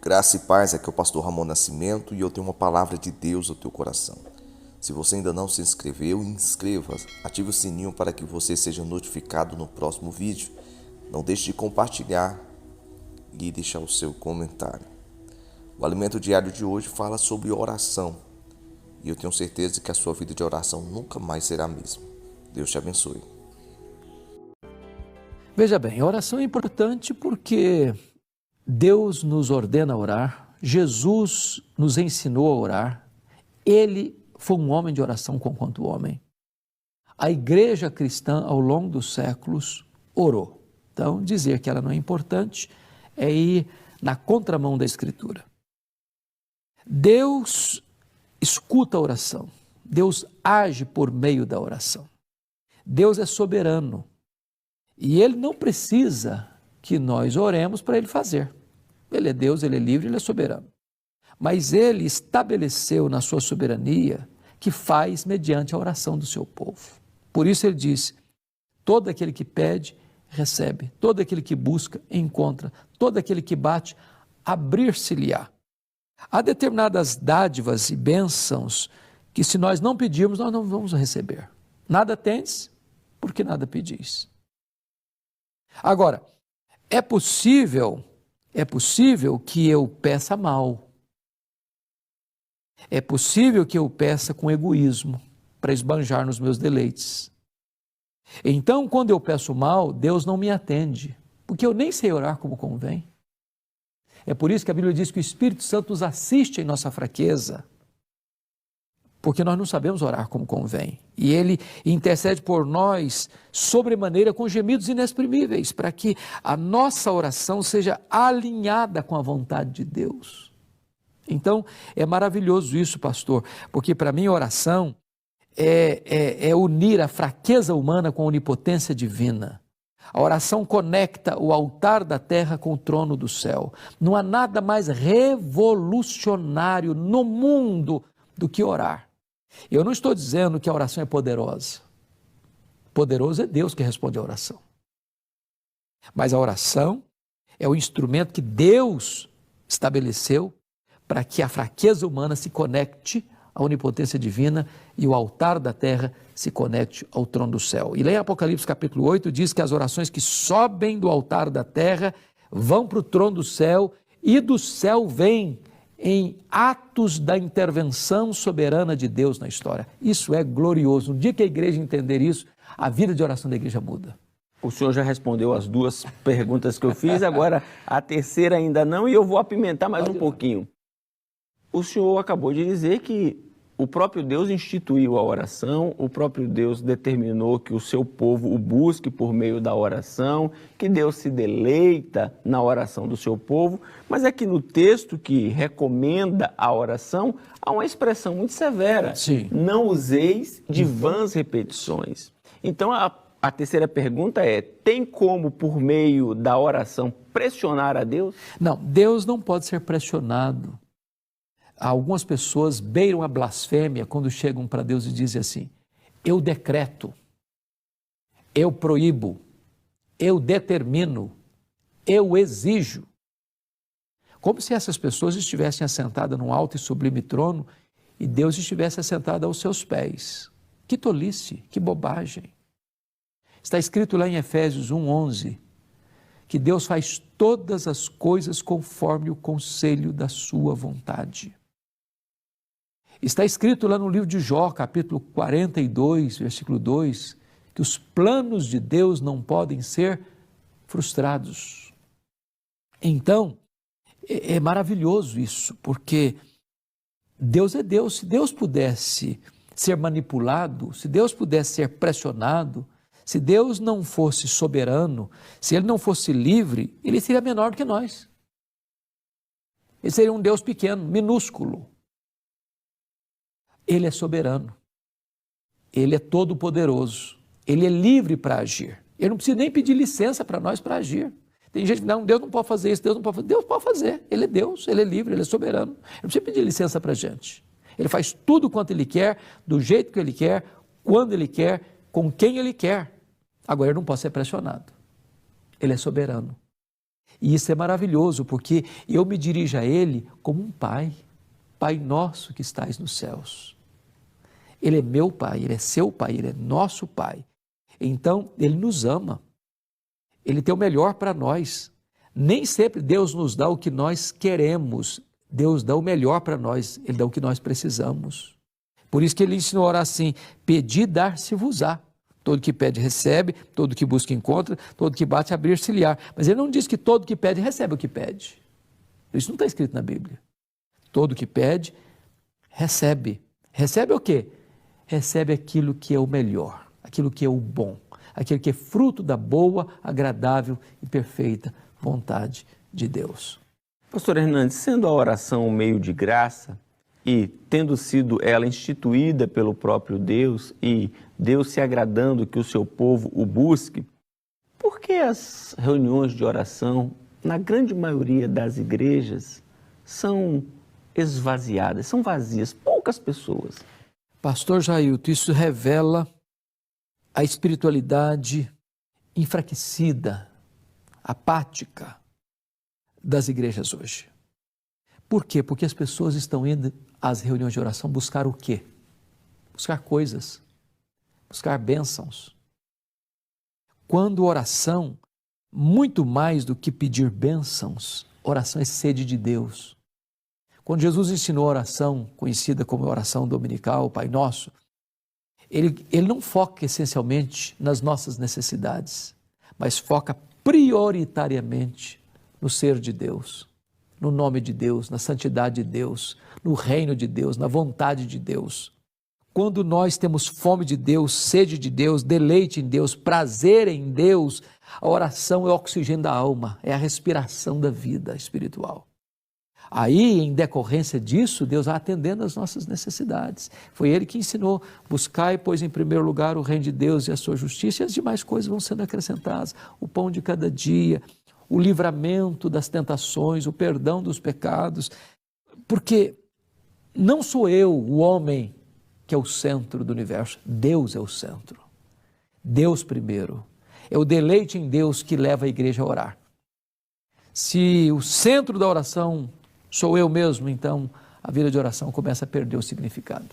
Graça e paz, aqui é o pastor Ramon Nascimento e eu tenho uma palavra de Deus ao teu coração. Se você ainda não se inscreveu, inscreva-se, ative o sininho para que você seja notificado no próximo vídeo. Não deixe de compartilhar e deixar o seu comentário. O alimento diário de hoje fala sobre oração e eu tenho certeza que a sua vida de oração nunca mais será a mesma. Deus te abençoe. Veja bem, a oração é importante porque Deus nos ordena a orar, Jesus nos ensinou a orar, Ele foi um homem de oração conquanto homem. A igreja cristã, ao longo dos séculos, orou. Então, dizer que ela não é importante é ir na contramão da Escritura. Deus escuta a oração, Deus age por meio da oração. Deus é soberano e Ele não precisa que nós oremos para Ele fazer. Ele é Deus, Ele é livre, Ele é soberano. Mas Ele estabeleceu na sua soberania que faz mediante a oração do seu povo. Por isso Ele diz, todo aquele que pede, recebe. Todo aquele que busca, encontra. Todo aquele que bate, abrir-se-lhe-á. Há determinadas dádivas e bênçãos que se nós não pedirmos, nós não vamos receber. Nada tendes, porque nada pedis. Agora, é possível que eu peça mal. É possível que eu peça com egoísmo, para esbanjar nos meus deleites. Então, quando eu peço mal, Deus não me atende, porque eu nem sei orar como convém. É por isso que a Bíblia diz que o Espírito Santo nos assiste em nossa fraqueza, porque nós não sabemos orar como convém. E Ele intercede por nós sobremaneira com gemidos inexprimíveis, para que a nossa oração seja alinhada com a vontade de Deus. Então, é maravilhoso isso, pastor, porque para mim a oração é unir a fraqueza humana com a onipotência divina. A oração conecta o altar da terra com o trono do céu. Não há nada mais revolucionário no mundo do que orar. Eu não estou dizendo que a oração é poderosa. Poderoso é Deus que responde à oração. Mas a oração é o instrumento que Deus estabeleceu para que a fraqueza humana se conecte à onipotência divina e o altar da terra se conecte ao trono do céu. E lá em Apocalipse capítulo 8 diz que as orações que sobem do altar da terra vão para o trono do céu e do céu vêm em atos da intervenção soberana de Deus na história. Isso é glorioso. No dia que a igreja entender isso, a vida de oração da igreja muda. O senhor já respondeu as duas perguntas que eu fiz, agora a terceira ainda não, e eu vou apimentar mais um pouquinho. O senhor acabou de dizer que o próprio Deus instituiu a oração, o próprio Deus determinou que o seu povo o busque por meio da oração, que Deus se deleita na oração do seu povo, mas é que no texto que recomenda a oração, há uma expressão muito severa. Sim. Não useis de vãs repetições. Então, a terceira pergunta é, tem como, por meio da oração, pressionar a Deus? Não, Deus não pode ser pressionado. Algumas pessoas beiram a blasfêmia quando chegam para Deus e dizem assim, eu decreto, eu proíbo, eu determino, eu exijo. Como se essas pessoas estivessem assentadas num alto e sublime trono e Deus estivesse assentado aos seus pés. Que tolice, que bobagem. Está escrito lá em Efésios 1:11, que Deus faz todas as coisas conforme o conselho da sua vontade. Está escrito lá no livro de Jó, capítulo 42, versículo 2, que os planos de Deus não podem ser frustrados. Então, é maravilhoso isso, porque Deus é Deus. Se Deus pudesse ser manipulado, se Deus pudesse ser pressionado, se Deus não fosse soberano, se Ele não fosse livre, Ele seria menor do que nós. Ele seria um Deus pequeno, minúsculo. Ele é soberano, Ele é todo-poderoso, Ele é livre para agir. Ele não precisa nem pedir licença para nós para agir. Tem gente que não, Deus não pode fazer isso, Deus não pode fazer. Deus pode fazer, Ele é Deus, Ele é livre, Ele é soberano. Ele não precisa pedir licença para a gente. Ele faz tudo quanto Ele quer, do jeito que Ele quer, quando Ele quer, com quem Ele quer. Agora, Ele não pode ser pressionado. Ele é soberano. E isso é maravilhoso, porque eu me dirijo a Ele como um pai. Pai nosso que estais nos céus. Ele é meu pai, Ele é seu pai, Ele é nosso pai. Então, Ele nos ama. Ele tem o melhor para nós. Nem sempre Deus nos dá o que nós queremos. Deus dá o melhor para nós. Ele dá o que nós precisamos. Por isso que Ele ensinou a orar assim: pedi, dar-se-vos-á. Todo que pede, recebe. Todo que busca, encontra. Todo que bate, abrir-se-lhe-á. Mas Ele não diz que todo que pede, recebe o que pede. Isso não está escrito na Bíblia. Todo que pede, recebe. Recebe o quê? Recebe aquilo que é o melhor, aquilo que é o bom, aquilo que é fruto da boa, agradável e perfeita vontade de Deus. Pastor Hernandes, sendo a oração um meio de graça e tendo sido ela instituída pelo próprio Deus e Deus se agradando que o seu povo o busque, por que as reuniões de oração, na grande maioria das igrejas, são esvaziadas, são vazias, poucas pessoas? Pastor Jailton, isso revela a espiritualidade enfraquecida, apática das igrejas hoje. Por quê? Porque as pessoas estão indo às reuniões de oração buscar o quê? Buscar coisas, buscar bênçãos. Quando oração, muito mais do que pedir bênçãos, oração é sede de Deus. Quando Jesus ensinou a oração, conhecida como oração dominical, Pai Nosso, ele não foca essencialmente nas nossas necessidades, mas foca prioritariamente no ser de Deus, no nome de Deus, na santidade de Deus, no reino de Deus, na vontade de Deus. Quando nós temos fome de Deus, sede de Deus, deleite em Deus, prazer em Deus, a oração é o oxigênio da alma, é a respiração da vida espiritual. Aí, em decorrência disso, Deus vai atendendo às nossas necessidades. Foi Ele que ensinou: buscai, pois, em primeiro lugar o reino de Deus e a sua justiça, e as demais coisas vão sendo acrescentadas. O pão de cada dia, o livramento das tentações, o perdão dos pecados. Porque não sou eu, o homem, que é o centro do universo. Deus é o centro. Deus primeiro. É o deleite em Deus que leva a igreja a orar. Se o centro da oração sou eu mesmo, então a vida de oração começa a perder o significado.